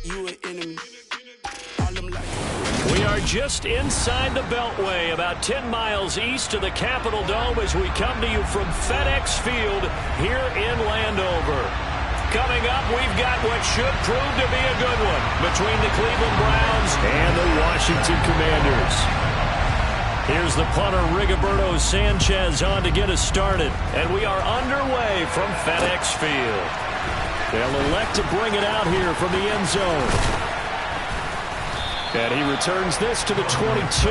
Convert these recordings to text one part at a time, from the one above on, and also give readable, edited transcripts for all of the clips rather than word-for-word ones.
We are just inside the Beltway, about 10 miles east of the Capitol Dome as we come to you from FedEx Field here in Landover. Coming up, we've got what should prove to be a good one between the Cleveland Browns and the Washington Commanders. Here's the punter, Rigoberto Sanchez, on to get us started. And we are underway from FedEx Field. They'll elect to bring it out here from the end zone. And he returns this to the 22.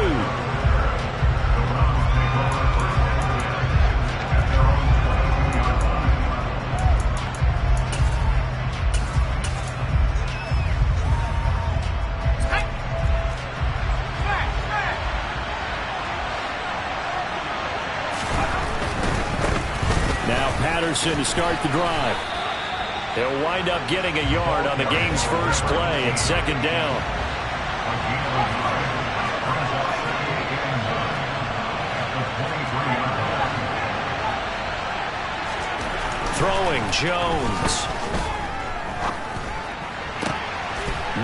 Now Patterson to start the drive. He'll wind up getting a yard on the game's first play at second down. Throwing, Jones.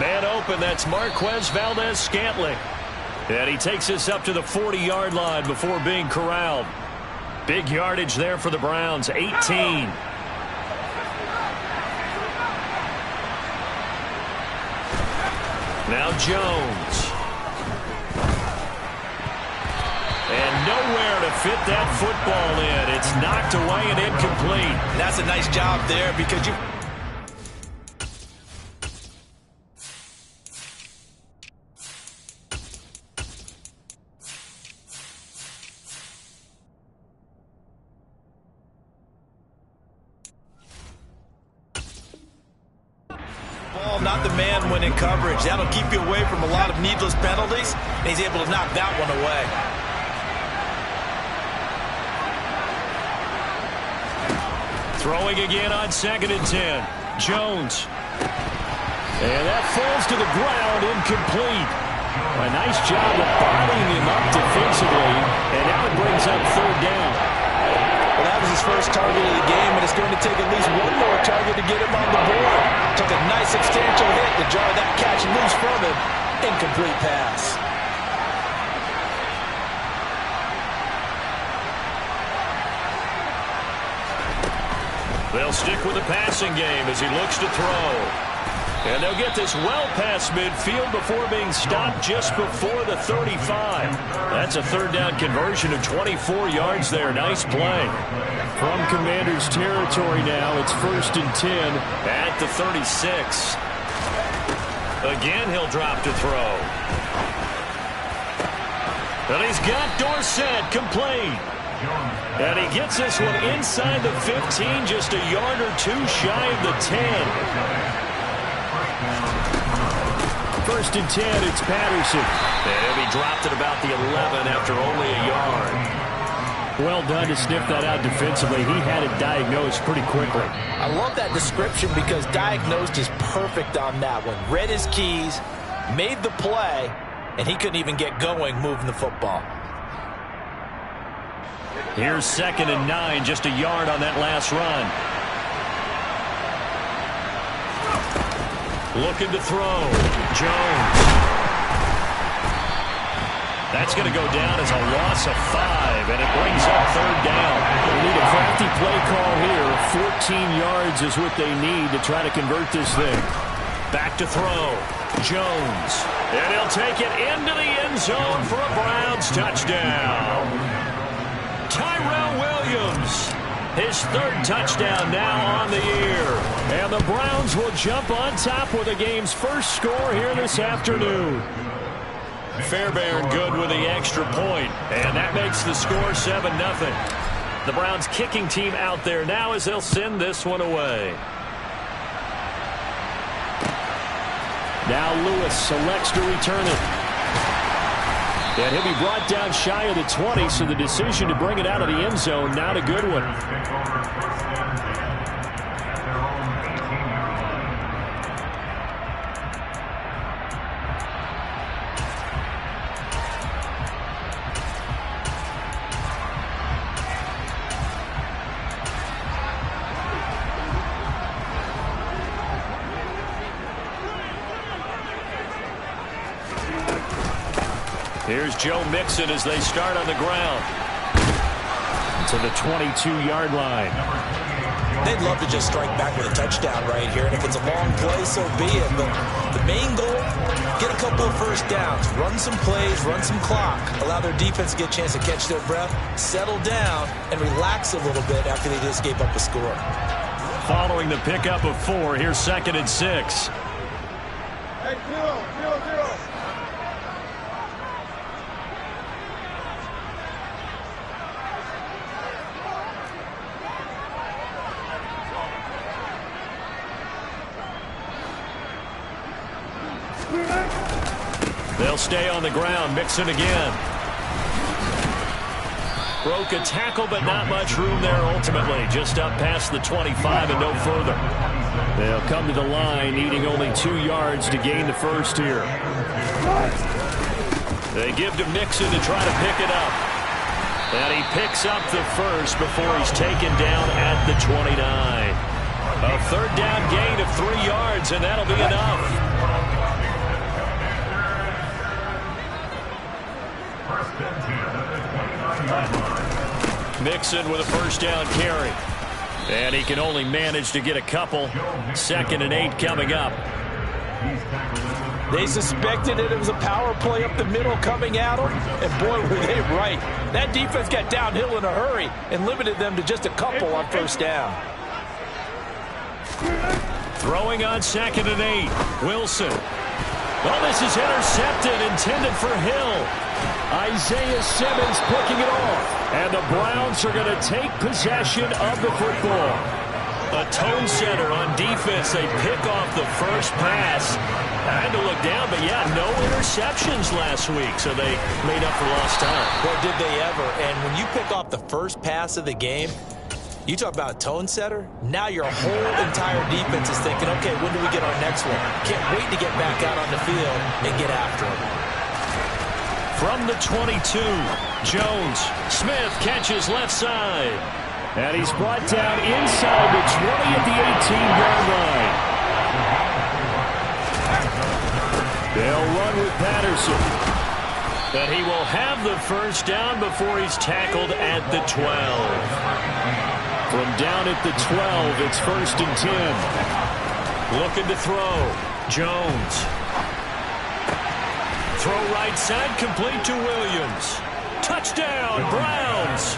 Man open, that's Marquez Valdez-Scantling. And he takes us up to the 40-yard line before being corralled. Big yardage there for the Browns, 18. Now Jones. And nowhere to fit that football in. It's knocked away and incomplete. That's a nice job there because you... Not the man when in coverage. That'll keep you away from a lot of needless penalties, and he's able to knock that one away. Throwing again on 2nd and 10. Jones. And that falls to the ground, incomplete. A nice job of bodying him up defensively, and now it brings up 3rd down. Well, that was his first target of the game, and it's going to take at least one more target to get him on the board. Took a nice substantial hit to jar that catch loose from him. Incomplete pass. They'll stick with the passing game as he looks to throw. And they'll get this well past midfield before being stopped just before the 35. That's a 3rd down conversion of 24 yards there. Nice play. From Commanders territory now, it's 1st and 10 at the 36. Again, he'll drop to throw. And he's got Dorsett complete. And he gets this one inside the 15, just a yard or two shy of the 10. 1st and 10, it's Patterson. And he dropped it about the 11 after only a yard. Well done to sniff that out defensively. He had it diagnosed pretty quickly. I love that description because diagnosed is perfect on that one. Read his keys, made the play, and he couldn't even get going moving the football. Here's 2nd and 9, just a yard on that last run. Looking to throw. Jones. That's going to go down as a loss of 5, and it brings up 3rd down. They need a crafty play call here. 14 yards is what they need to try to convert this thing. Back to throw. Jones. And he'll take it into the end zone for a Browns touchdown. Tyrell Williams. His 3rd touchdown now on the year. And the Browns will jump on top with the game's first score here this afternoon. Fairbairn good with the extra point. And that makes the score 7-0. The Browns kicking team out there now as they'll send this one away. Now Lewis selects to return it. And he'll be brought down shy of the 20, so the decision to bring it out of the end zone, not a good one. Here's Joe Mixon as they start on the ground. To the 22-yard line. They'd love to just strike back with a touchdown right here, and if it's a long play, so be it. But the main goal, get a couple of first downs, run some plays, run some clock, allow their defense to get a chance to catch their breath, settle down, and relax a little bit after they just gave up a score. Following the pickup of 4, here's 2nd and 6. Hey, 0. They'll stay on the ground. Mixon again. Broke a tackle, but not much room there ultimately. Just up past the 25 and no further. They'll come to the line, needing only 2 yards to gain the first here. They give to Mixon to try to pick it up. And he picks up the first before he's taken down at the 29. A 3rd down gain of 3 yards, and that'll be enough. Mixon with a 1st down carry. And he can only manage to get a couple. 2nd and 8 coming up. They suspected it was a power play up the middle coming at them, and boy, were they right. That defense got downhill in a hurry and limited them to just a couple on 1st down. Throwing on 2nd and 8. Wilson. Well, this is intercepted, intended for Hill. Isaiah Simmons picking it off. And the Browns are going to take possession of the football. A tone setter on defense. They pick off the first pass. I had to look down, but yeah, no interceptions last week, so they made up for lost time. Well, did they ever? And when you pick off the first pass of the game, you talk about a tone setter. Now your whole entire defense is thinking, okay, when do we get our next one? Can't wait to get back out on the field and get after them. From the 22, Jones. Smith catches left side. And he's brought down inside the 20 at the 18-yard line. They'll run with Patterson. But he will have the 1st down before he's tackled at the 12. From down at the 12, it's 1st and 10. Looking to throw. Jones. Throw right side, complete to Williams. Touchdown, Browns.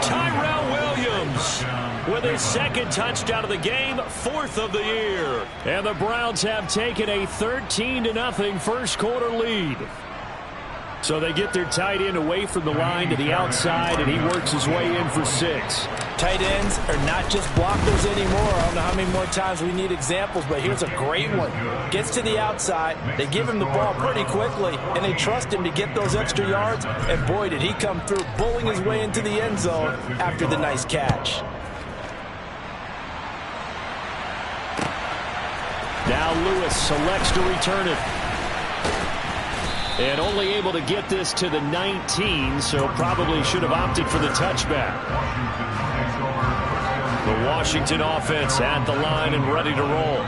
Tyrell Williams with his 2nd touchdown of the game, 4th of the year. And the Browns have taken a 13-0 first quarter lead. So they get their tight end away from the line to the outside, and he works his way in for 6. Tight ends are not just blockers anymore. I don't know how many more times we need examples, but here's a great one. Gets to the outside, they give him the ball pretty quickly, and they trust him to get those extra yards, and boy, did he come through, bowling his way into the end zone after the nice catch. Now Lewis selects to return it. And only able to get this to the 19, so probably should have opted for the touchback. The Washington offense at the line and ready to roll.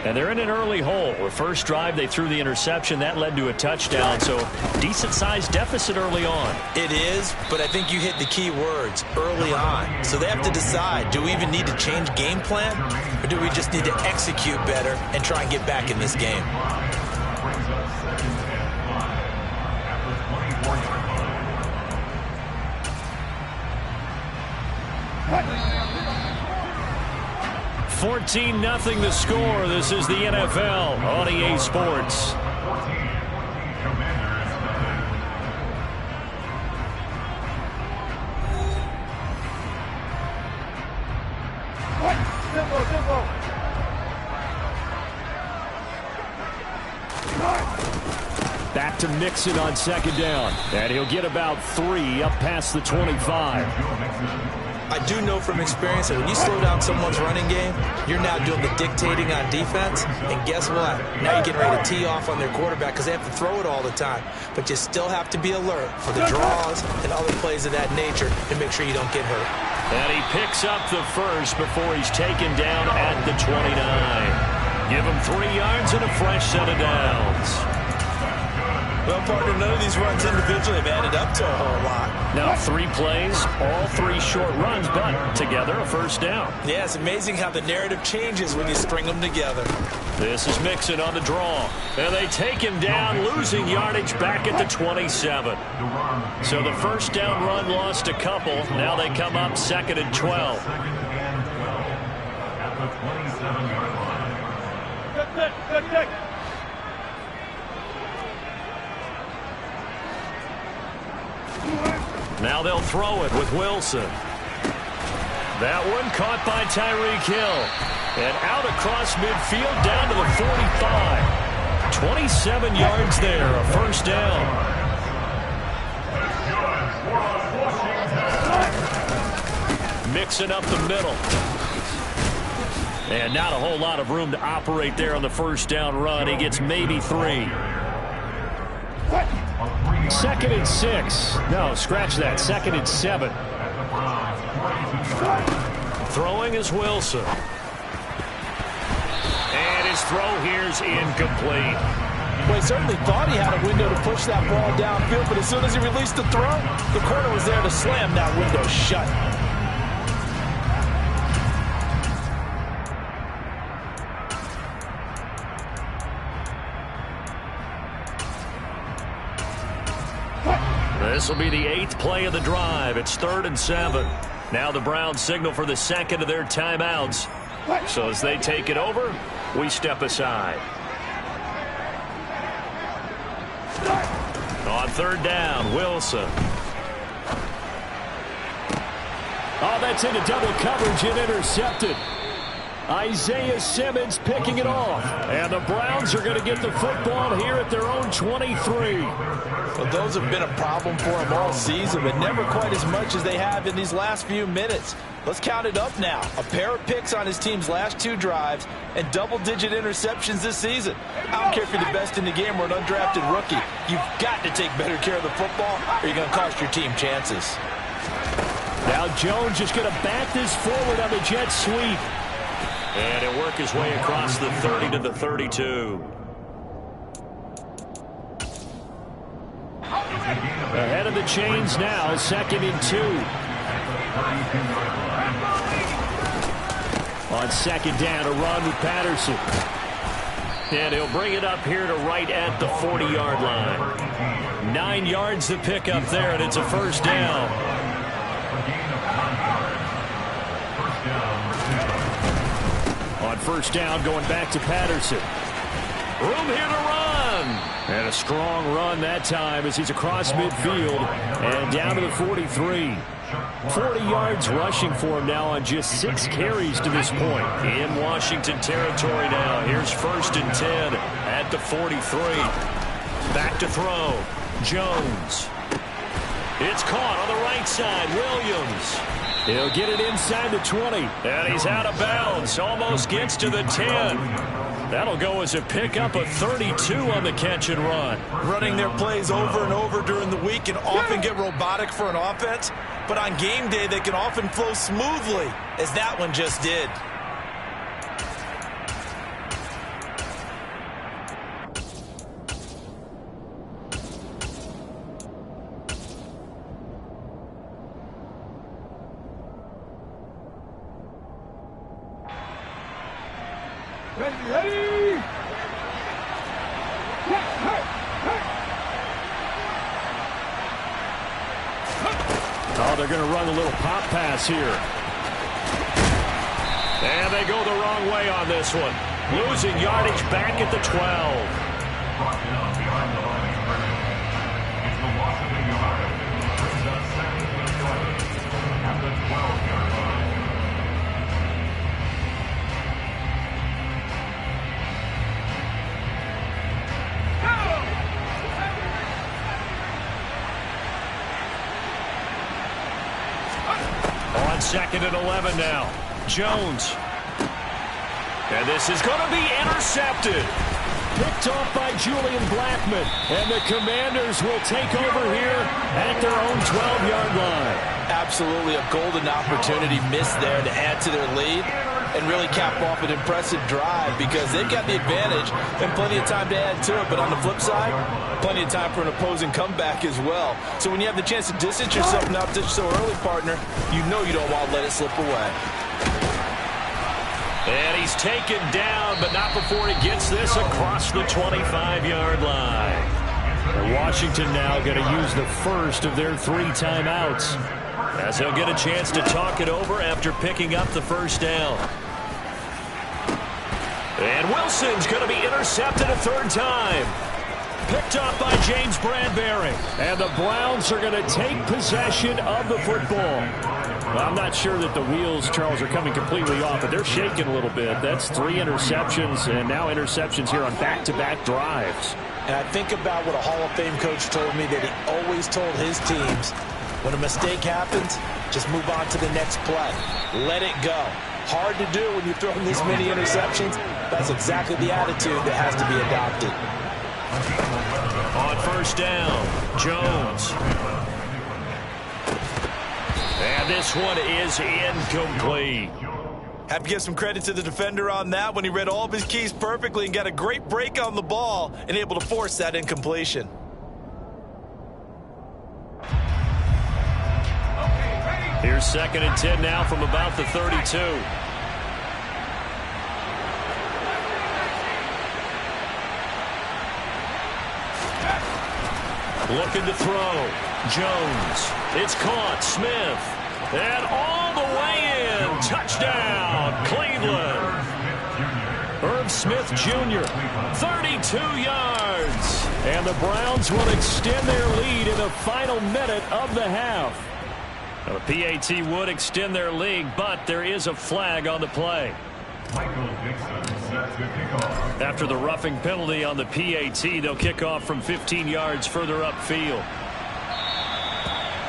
And they're in an early hole. The first drive, they threw the interception. That led to a touchdown, so decent-sized deficit early on. It is, but I think you hit the key words, early on. So they have to decide, do we even need to change game plan, or do we just need to execute better and try and get back in this game? What? 14-0 the score. This is the NFL on EA Sports. Back to Mixon on 2nd down. And he'll get about 3 up past the 25. I do know from experience that when you slow down someone's running game, you're now doing the dictating on defense. And guess what? Now you're getting ready to tee off on their quarterback because they have to throw it all the time. But you still have to be alert for the draws and other plays of that nature to make sure you don't get hurt. And he picks up the first before he's taken down at the 29. Give him 3 yards and a fresh set of downs. Well, partner, none of these runs individually have added up to a whole lot. Now 3 plays, all 3 short runs, but together a first down. Yeah, it's amazing how the narrative changes when you string them together. This is Mixon on the draw. And they take him down, losing yardage back at the 27. So the first down run lost a couple. Now they come up 2nd and 12. At the 27-yard line. Good. Now they'll throw it with Wilson. That one caught by Tyreek Hill. And out across midfield down to the 45. 27 yards there, a first down. Mixing up the middle. And not a whole lot of room to operate there on the first down run. He gets maybe 3. 2nd and 6. No, scratch that. 2nd and 7. Throwing is Wilson. And his throw here's incomplete. Well, he certainly thought he had a window to push that ball downfield, but as soon as he released the throw, the corner was there to slam that window shut. This will be the 8th play of the drive. It's 3rd and 7. Now the Browns signal for the second of their timeouts. So as they take it over, we step aside. On 3rd down, Wilson. Oh, that's into double coverage and intercepted. Isaiah Simmons picking it off. And the Browns are going to get the football here at their own 23. Well, those have been a problem for them all season, but never quite as much as they have in these last few minutes. Let's count it up now. A pair of picks on his team's last 2 drives and double-digit interceptions this season. I don't care if you're the best in the game or an undrafted rookie. You've got to take better care of the football or you're going to cost your team chances. Now Jones just going to back this forward on the jet sweep. And he'll work his way across the 30 to the 32. Ahead of the chains now, 2nd and 2. On 2nd down, a run with Patterson. And he'll bring it up here to right at the 40-yard line. 9 yards to pick up there, and it's a first down. On 1st down, going back to Patterson. Room here to run. And a strong run that time as he's across midfield and down to the 43. 40 yards rushing for him now on just 6 carries to this point. In Washington territory now. Here's 1st and 10 at the 43. Back to throw. Jones. It's caught on the right side. Williams. He'll get it inside the 20. And he's out of bounds. Almost gets to the 10. That'll go as a pickup of 32 on the catch and run. Running their plays over and over during the week can often get robotic for an offense, but on game day they can often flow smoothly, as that one just did. Ready! Oh, they're going to run a little pop pass here. And they go the wrong way on this one. Losing yardage back at the 12. Brought down behind the line of scrimmage. It's the Washington Yard. This is a 2nd and 20 at the 12-yard line. On 2nd and 11 now. Jones. And this is going to be intercepted. Picked off by Julian Blackmon. And the Commanders will take over here at their own 12-yard line. Absolutely a golden opportunity missed there to add to their lead. and really cap off an impressive drive because they've got the advantage and plenty of time to add to it. But on the flip side, plenty of time for an opposing comeback as well. So when you have the chance to distance yourself from the opposition so early, partner, you know you don't want to let it slip away. And he's taken down, but not before he gets this across the 25-yard line. And Washington now going to use the first of their 3 timeouts, as he'll get a chance to talk it over after picking up the first down. And Wilson's going to be intercepted a 3rd time. Picked up by James Bradbury. And the Browns are going to take possession of the football. Well, I'm not sure that the wheels, Charles, are coming completely off, but they're shaking a little bit. That's 3 interceptions, and now interceptions here on back-to-back drives. And I think about what a Hall of Fame coach told me that he always told his teams, when a mistake happens, just move on to the next play. Let it go. Hard to do when you're throwing this many interceptions. That's exactly the attitude that has to be adopted. On first down, Jones. And this one is incomplete. Have to give some credit to the defender on that one. He read all of his keys perfectly and got a great break on the ball and able to force that incompletion. Here's 2nd and 10 now from about the 32. Looking to throw. Jones. It's caught. Smith. And all the way in. Touchdown, Cleveland. Irv Smith Jr., 32 yards. And the Browns will extend their lead in the final minute of the half. Now, the PAT would extend their lead, but there is a flag on the play. After the roughing penalty on the PAT, they'll kick off from 15 yards further upfield.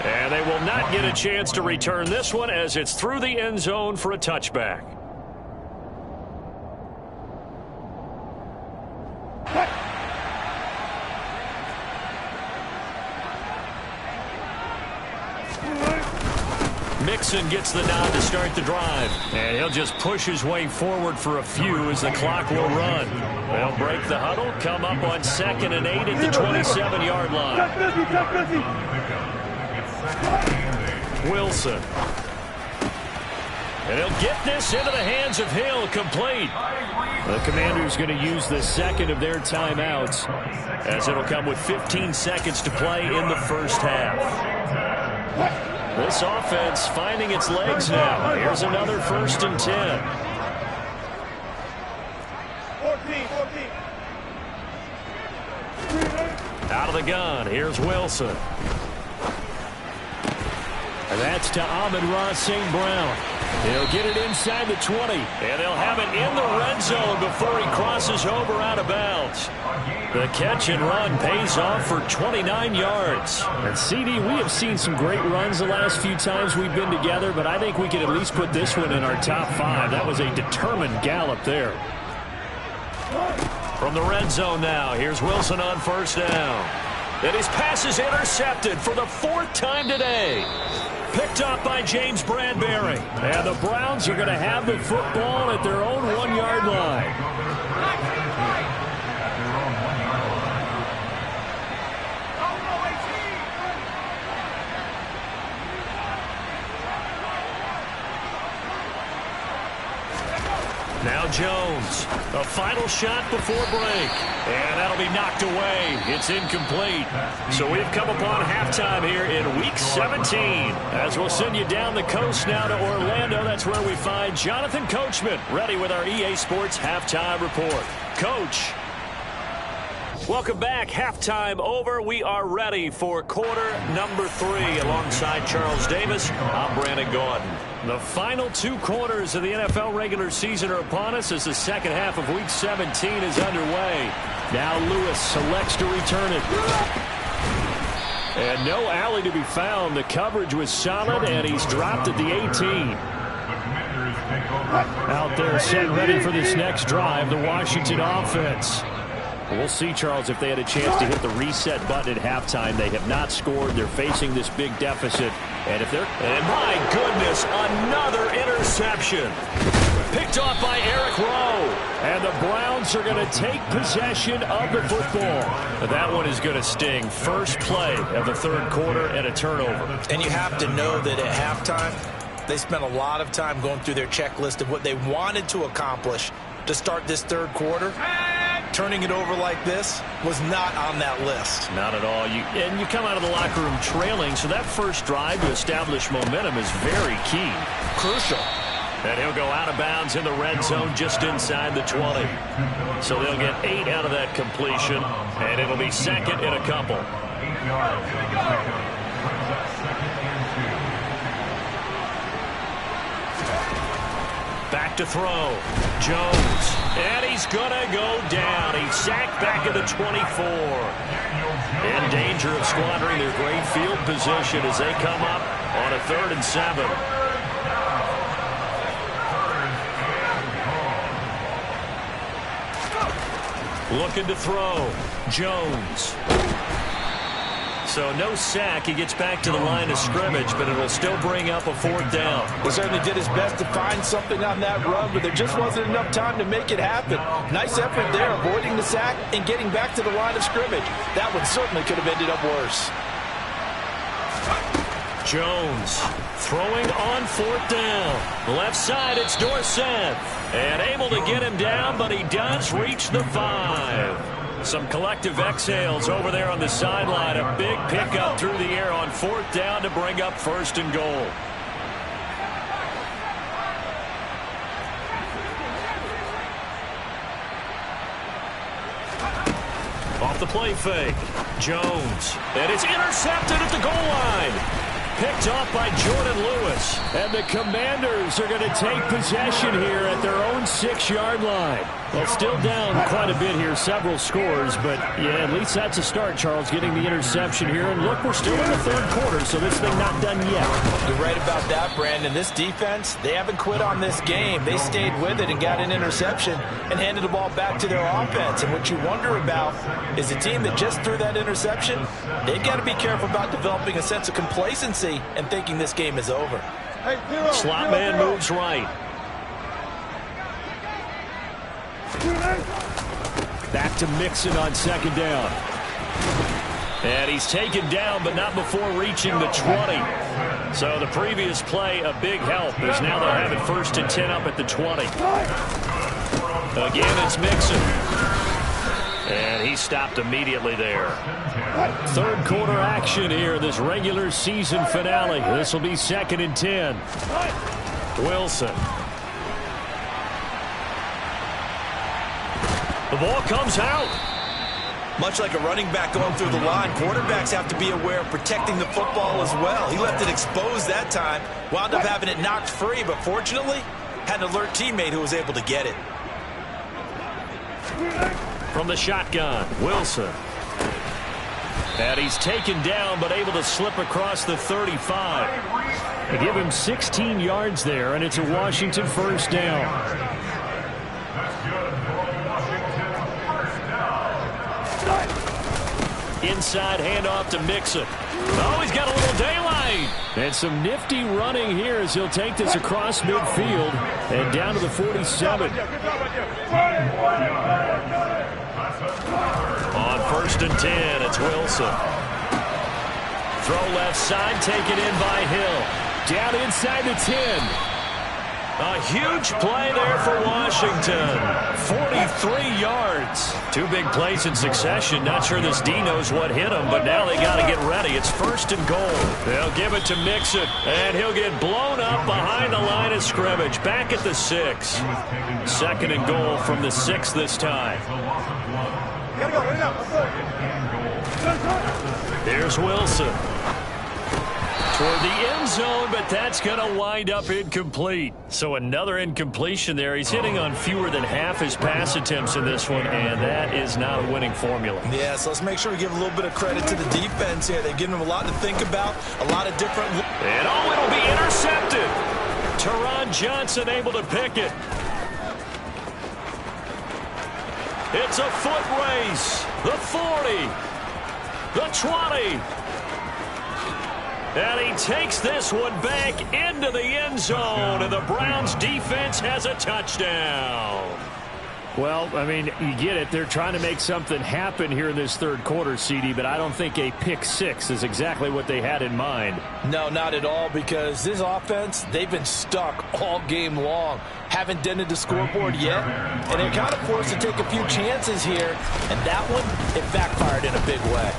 And they will not get a chance to return this one as it's through the end zone for a touchback. Mixon gets the nod to start the drive. And he'll just push his way forward for a few as the clock will run. They'll break the huddle, come up on 2nd and 8 at the 27-yard line. Wilson. And he'll get this into the hands of Hill, complete. The Commanders going to use the 2nd of their timeouts, as it'll come with 15 seconds to play in the first half. This offense finding its legs now. Here's another 1st and 10. 14. Out of the gun. Here's Wilson. And that's to Amon-Ra St. Brown. He'll get it inside the 20. And they'll have it in the red zone before he crosses over out of bounds. The catch and run pays off for 29 yards. And CD, we have seen some great runs the last few times we've been together, but I think we could at least put this one in our top 5. That was a determined gallop there. From the red zone now, here's Wilson on first down. And his pass is intercepted for the 4th time today. Picked up by James Bradbury. And the Browns are going to have the football at their own 1-yard line. Now Jones, a final shot before break, and that'll be knocked away. It's incomplete. So we've come upon halftime here in Week 17. As we'll send you down the coast now to Orlando, that's where we find Jonathan Coachman, ready with our EA Sports Halftime Report. Coach. Welcome back. Halftime over. We are ready for quarter number 3. Alongside Charles Davis, I'm Brandon Gordon. The final 2 quarters of the NFL regular season are upon us as the second half of Week 17 is underway. Now Lewis selects to return it. And no alley to be found. The coverage was solid, and he's dropped at the 18. Out there set ready for this next drive, the Washington offense. We'll see, Charles, if they had a chance to hit the reset button at halftime. They have not scored. They're facing this big deficit. And if they're... And my goodness, another interception. Picked off by Eric Rowe. And the Browns are going to take possession of the football. That one is going to sting. First play of the third quarter and a turnover. And you have to know that at halftime, they spent a lot of time going through their checklist of what they wanted to accomplish to start this third quarter. Turning it over like this was not on that list. Not at all. And you come out of the locker room trailing, so that first drive to establish momentum is very key. Crucial. And he'll go out of bounds in the red zone just inside the 20. So they'll get 8 out of that completion, and it'll be second and a couple. 8 yards. Brings up second and 2. Back to throw. Jones. And he's going to go down. He's sacked back at the 24. In danger of squandering their great field position as they come up on a 3rd and 7. Looking to throw. Jones. So no sack. He gets back to the line of scrimmage, but it'll still bring up a 4th down. He certainly did his best to find something on that run, but there just wasn't enough time to make it happen. Nice effort there, avoiding the sack and getting back to the line of scrimmage. That one certainly could have ended up worse. Jones throwing on 4th down. Left side, it's Dorsett. And able to get him down, but he does reach the 5. Some collective exhales over there on the sideline. A big pickup through the air on 4th down to bring up 1st and goal. Off the play fake. Jones. And it's intercepted at the goal line. Picked off by Jordan Lewis. And the Commanders are going to take possession here at their own 6-yard line. Well, still down quite a bit here, several scores, but yeah, at least that's a start, Charles, getting the interception here. And look, we're still in the third quarter, so this thing not done yet. You're right about that, Brandon. This defense, they haven't quit on this game. They stayed with it and got an interception and handed the ball back to their offense. And what you wonder about is a team that just threw that interception, they've got to be careful about developing a sense of complacency and thinking this game is over. Slot man moves right. Back to Mixon on 2nd down. And he's taken down, but not before reaching the 20. So the previous play, a big help, as now they'll have it 1st and 10 up at the 20. Again, it's Mixon. And he stopped immediately there. Third quarter action here, this regular season finale. This will be 2nd and 10. Wilson. The ball comes out. Much like a running back going through the line, quarterbacks have to be aware of protecting the football as well. He left it exposed that time, wound up having it knocked free, but fortunately, had an alert teammate who was able to get it. From the shotgun, Wilson. And he's taken down, but able to slip across the 35. They give him 16 yards there, and it's a Washington 1st down. Inside handoff to Mixon. Oh, he's got a little daylight. And some nifty running here as he'll take this across midfield and down to the 47. On 1st and 10, it's Wilson. Throw left side, taken in by Hill. Down inside the 10. A huge play there for Washington. 43 yards. 2 big plays in succession. Not sure this D knows what hit him, but now they got to get ready. It's 1st and goal. They'll give it to Mixon, and he'll get blown up behind the line of scrimmage. Back at the 6. 2nd and goal from the 6 this time. Here's Wilson. Toward the end zone, but that's going to wind up incomplete. So another incompletion there. He's hitting on fewer than half his pass attempts in this one, and that is not a winning formula. Yeah, so let's make sure we give a little bit of credit to the defense here. They've given him a lot to think about, a lot of different... And oh, it'll be intercepted. Teron Johnson able to pick it. It's a foot race. The 40. The 20. And he takes this one back into the end zone, and the Browns defense has a touchdown. Well, I mean, you get it. They're trying to make something happen here in this third quarter, CD, but I don't think a pick six is exactly what they had in mind. No, not at all, because this offense, they've been stuck all game long. Haven't dented the scoreboard yet, and they're kind of forced to take a few chances here, and that one, it backfired in a big way.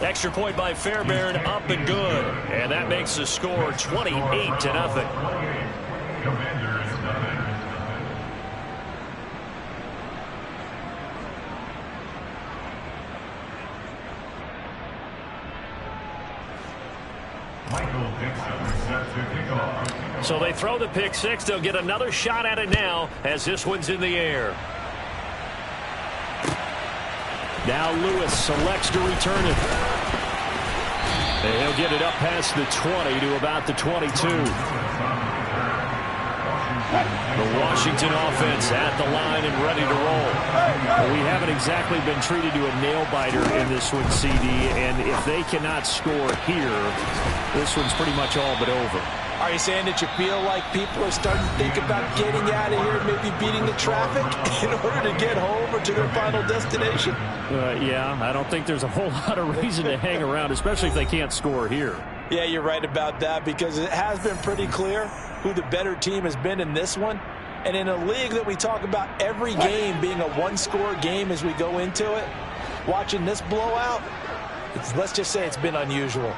Extra point by Fairbairn, up and good. And that makes the score 28-0. So they throw the pick six. They'll get another shot at it now as this one's in the air. Now Lewis selects to return it. And he'll get it up past the 20 to about the 22. The Washington offense at the line and ready to roll. Well, we haven't exactly been treated to a nail-biter in this one, CD, and if they cannot score here, this one's pretty much all but over. Are you saying that you feel like people are starting to think about getting out of here, maybe beating the traffic in order to get home or to their final destination? Yeah, I don't think there's a whole lot of reason to hang around, especially if they can't score here. Yeah, you're right about that, because it has been pretty clear who the better team has been in this one. And in a league that we talk about every game being a one-score game as we go into it, watching this blowout, let's just say it's been unusual.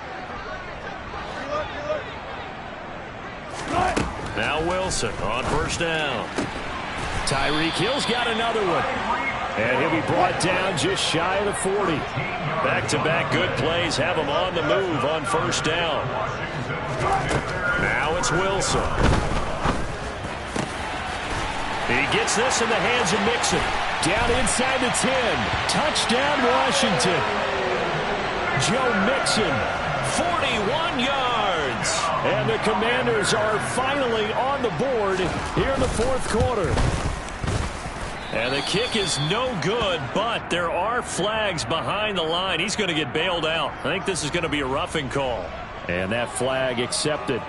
Now Wilson on first down. Tyreek Hill's got another one. And he'll be brought down just shy of the 40. Back-to-back good plays have him on the move on first down. Now it's Wilson. He gets this in the hands of Mixon. Down inside the 10. Touchdown, Washington. Joe Mixon, 41 yards. And the Commanders are finally on the board here in the fourth quarter. And the kick is no good, but there are flags behind the line. He's going to get bailed out. I think this is going to be a roughing call. And that flag accepted.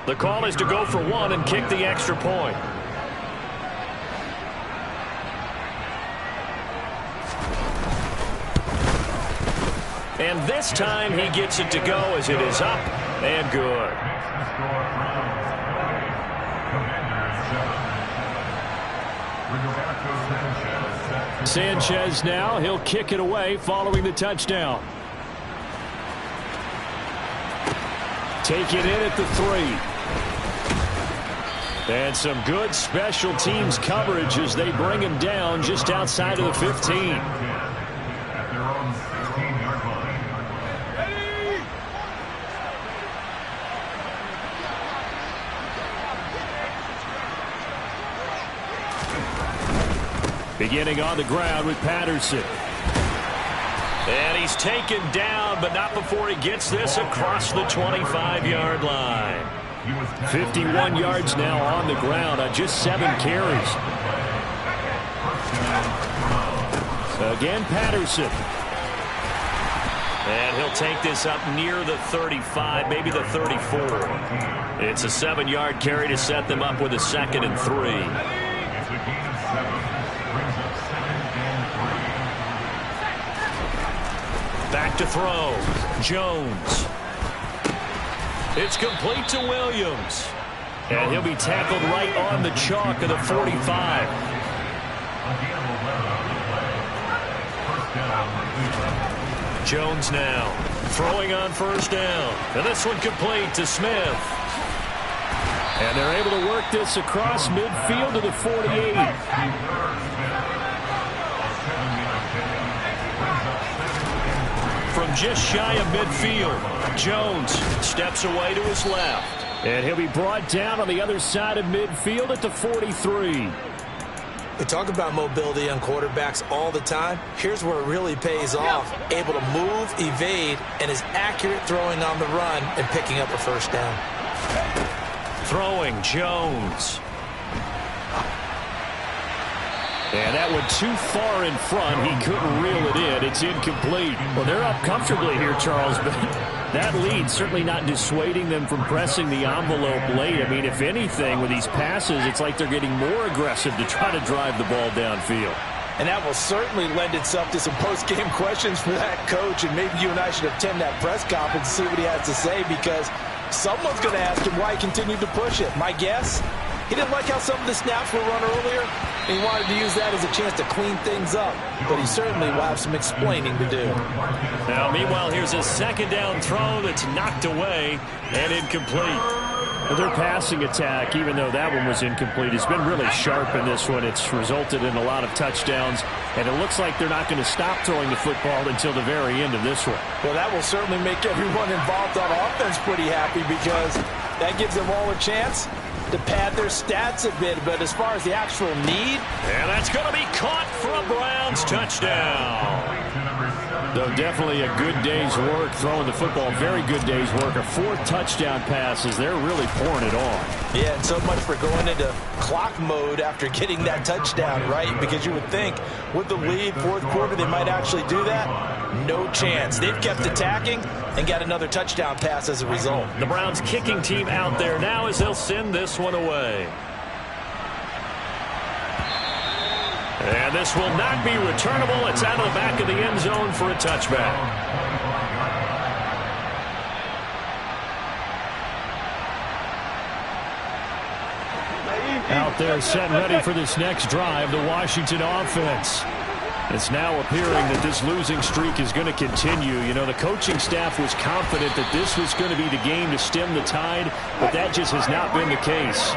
The call is to go for one and kick the extra point. And this time he gets it to go as it is up and good. Sanchez now, he'll kick it away following the touchdown. Take it in at the 3. And some good special teams coverage as they bring him down just outside of the 15. Beginning on the ground with Patterson. And he's taken down, but not before he gets this across the 25-yard line. 51 yards now on the ground on just 7 carries. Again, Patterson. And he'll take this up near the 35, maybe the 34. It's a 7-yard carry to set them up with a 2nd and 3. Back to throw. Jones. It's complete to Williams. And he'll be tackled right on the chalk of the 45. Jones now throwing on first down. And this one complete to Smith. And they're able to work this across midfield to the 48. From just shy of midfield, Jones steps away to his left. And he'll be brought down on the other side of midfield at the 43. We talk about mobility on quarterbacks all the time. Here's where it really pays off. Able to move, evade, and is accurate throwing on the run and picking up a first down. Throwing Jones. And that went too far in front. He couldn't reel it in. It's incomplete. Well, they're up comfortably here, Charles, but that lead certainly not dissuading them from pressing the envelope late. I mean, if anything, with these passes, it's like they're getting more aggressive to try to drive the ball downfield. And that will certainly lend itself to some post-game questions for that coach, and maybe you and I should attend that press conference and see what he has to say, because someone's going to ask him why he continued to push it. My guess, he didn't like how some of the snaps were run earlier, and he wanted to use that as a chance to clean things up, but he certainly will have some explaining to do. Now, meanwhile, here's a second down throw that's knocked away and incomplete. Their passing attack, even though that one was incomplete, has been really sharp in this one. It's resulted in a lot of touchdowns, and it looks like they're not going to stop throwing the football until the very end of this one. Well, that will certainly make everyone involved on offense pretty happy, because that gives them all a chance to pad their stats a bit. But as far as the actual need, and that's going to be caught for a Browns touchdown. So definitely a good day's work throwing the football. Very good day's work. A 4th touchdown passes. They're really pouring it on. Yeah, and so much for going into clock mode after getting that touchdown, right? Because you would think with the lead, 4th quarter, they might actually do that. No chance. They've kept attacking and got another touchdown pass as a result. The Browns kicking team out there now as they'll send this one away. And this will not be returnable. It's out of the back of the end zone for a touchback. Out there set and ready for this next drive, the Washington offense. It's now appearing that this losing streak is going to continue. You know, the coaching staff was confident that this was going to be the game to stem the tide, but that just has not been the case.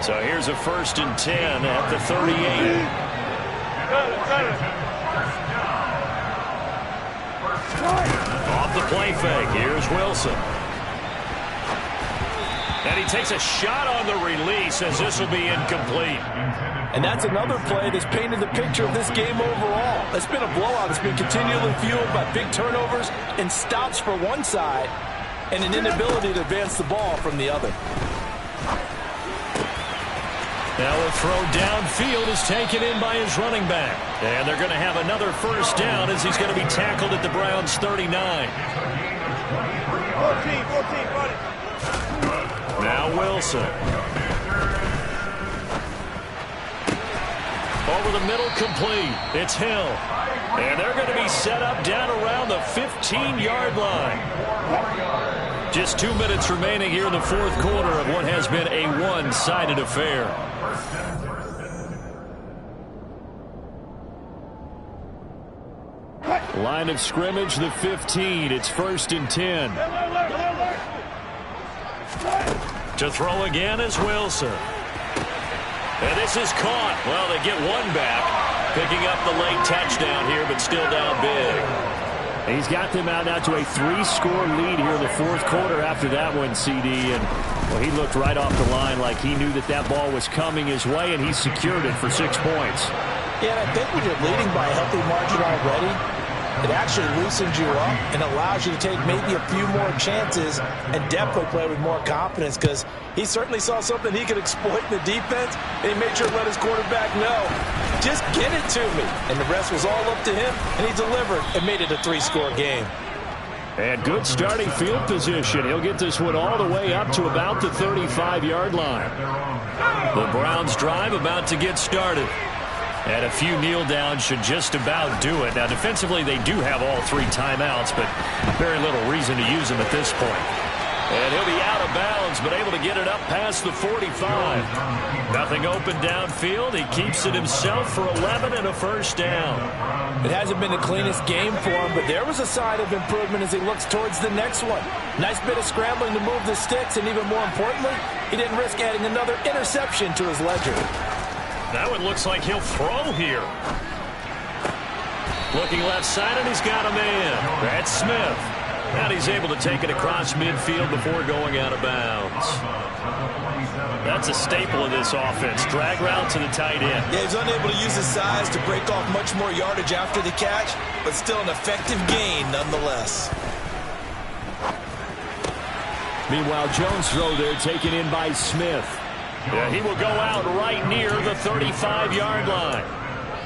So here's a 1st and 10 at the 38. Off the play fake. Here's Wilson. And he takes a shot on the release as this will be incomplete. And that's another play that's painted the picture of this game overall. It's been a blowout. It's been continually fueled by big turnovers and stops for one side and an inability to advance the ball from the other. Now a throw downfield is taken in by his running back. And they're going to have another 1st down as he's going to be tackled at the Browns' 39. Now Wilson. Over the middle, complete. It's Hill. And they're going to be set up down around the 15-yard line. Just 2 minutes remaining here in the 4th quarter of what has been a one-sided affair. Line of scrimmage, the 15. It's 1st and 10. To throw again is Wilson. And this is caught. Well, they get one back. Picking up the late touchdown here, but still down big. He's got them out now to a 3-score lead here in the 4th quarter after that one, CD. And well, he looked right off the line like he knew that that ball was coming his way, and he secured it for 6 points. Yeah, and I think when you're leading by a healthy margin already, it actually loosens you up and allows you to take maybe a few more chances and definitely play with more confidence, because he certainly saw something he could exploit in the defense, and he made sure to let his quarterback know, just get it to me. And the rest was all up to him, and he delivered and made it a 3-score game. And good starting field position. He'll get this one all the way up to about the 35-yard line. The Browns drive about to get started. And a few kneel downs should just about do it. Now, defensively, they do have all 3 timeouts, but very little reason to use them at this point. And he'll be out of bounds, but able to get it up past the 45. Nothing open downfield. He keeps it himself for 11 and a 1st down. It hasn't been the cleanest game for him, but there was a sign of improvement as he looks towards the next one. Nice bit of scrambling to move the sticks, and even more importantly, he didn't risk adding another interception to his ledger. That one looks like he'll throw here. Looking left side, and he's got a man. That's Smith. And he's able to take it across midfield before going out of bounds. That's a staple of this offense. Drag route to the tight end. Yeah, he's unable to use his size to break off much more yardage after the catch, but still an effective gain nonetheless. Meanwhile, Jones' throw there taken in by Smith. Yeah, he will go out right near the 35-yard line.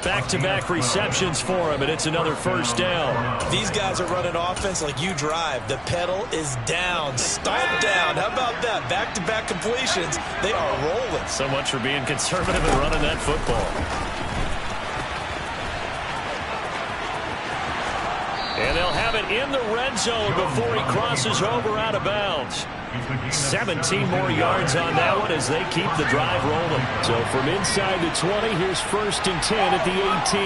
Back-to-back receptions for him, and it's another first down. These guys are running offense like you drive. The pedal is down, stomp down. How about that? Back-to-back completions. They are rolling. So much for being conservative and running that football. And they'll have it in the red zone before he crosses over out of bounds. 17 more yards on that one as they keep the drive rolling. So from inside the 20, here's 1st and 10 at the 18.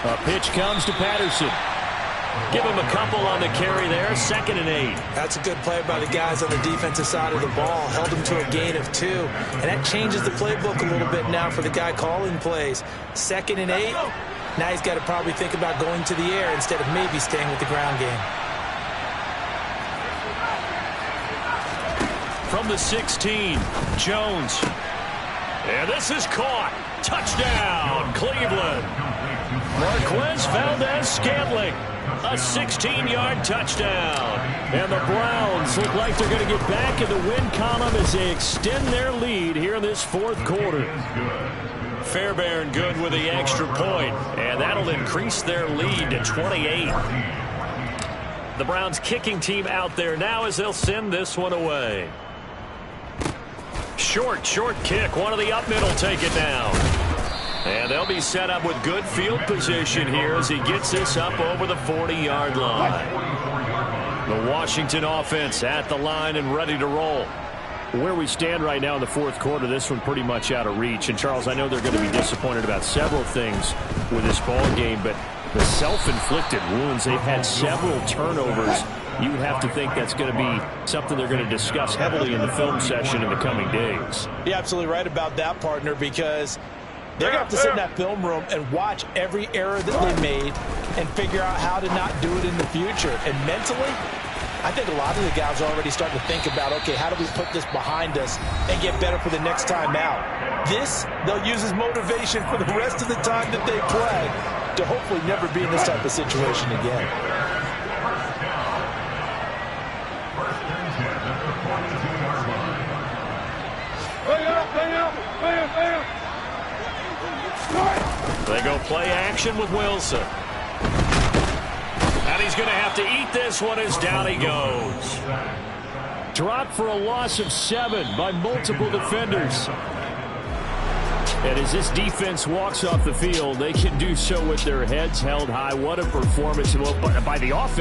A pitch comes to Patterson. Give him a couple on the carry there. 2nd and 8. That's a good play by the guys on the defensive side of the ball. Held him to a gain of 2. And that changes the playbook a little bit now for the guy calling plays. 2nd and 8. Now he's got to probably think about going to the air instead of maybe staying with the ground game. From the 16, Jones. And this is caught. Touchdown, Cleveland. Marquez Valdez-Scantling. A 16-yard touchdown. And the Browns look like they're going to get back in the win column as they extend their lead here in this 4th quarter. Fairbairn good with the extra point, and that'll increase their lead to 28. The Browns kicking team out there now as they'll send this one away. Short kick. One of the up middle take it down. And they'll be set up with good field position here as he gets this up over the 40-yard line. The Washington offense at the line and ready to roll. Where we stand right now in the 4th quarter, this one pretty much out of reach. And, Charles, I know they're going to be disappointed about several things with this ball game, but the self-inflicted wounds, they've had several turnovers. You would have to think that's going to be something they're going to discuss heavily in the film session in the coming days. You're absolutely right about that, partner, because they're going to have to sit in that film room and watch every error that they made and figure out how to not do it in the future. And mentally, I think a lot of the guys are already starting to think about, okay, how do we put this behind us and get better for the next time out? This, they'll use as motivation for the rest of the time that they play to hopefully never be in this type of situation again. They go play action with Wilson. And he's going to have to eat this one as down he goes. Dropped for a loss of 7 by multiple defenders. And as this defense walks off the field, they can do so with their heads held high. What a performance by the offense.